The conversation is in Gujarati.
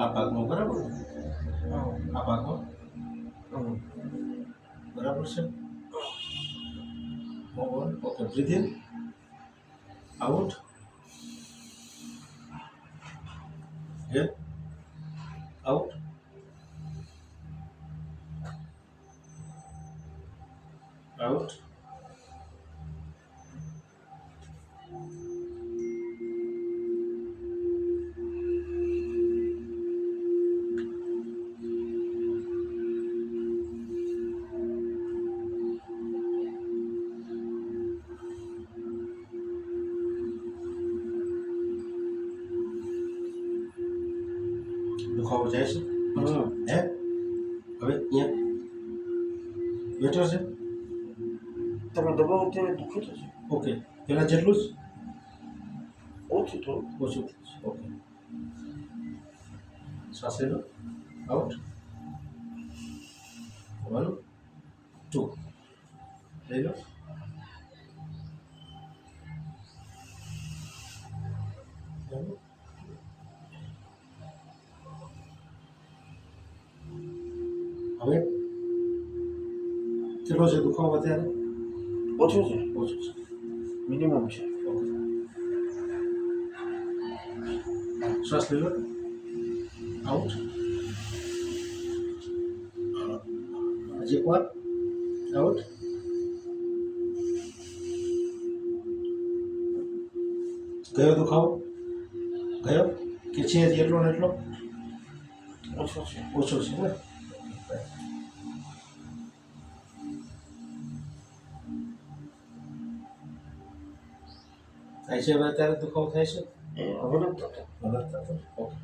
આ ભાગમાં બરાબર હા આ ભાગમાં હા બરાબર છે okay breathe in out in out out દુખાવો જાય છે હે હવે અહીંયા બેટર છે તમે દબાવો ત્યારે દુખે છે ઓકે પેલા જેટલું જ ઓછું થોડું ઓછું ઓકે શ્વાસ લઈ લો આઉટ 1 2 લઈ લો હવે કેટલો છે દુખાવો અત્યારે ઓછું છે ઓછું છે મિનિમમ છે ઓકે શ્વાસ લઈ લો આઉટ હજી એક વાર આઉટ ગયો દુખાવો ગયો કે છે હજી એટલો ને એટલો ઓછો છે ઓછો છે ને થાય છે હવે અત્યારે દુખાવો થાય છે એ હવે નથી થતો મદદ થતો ઓકે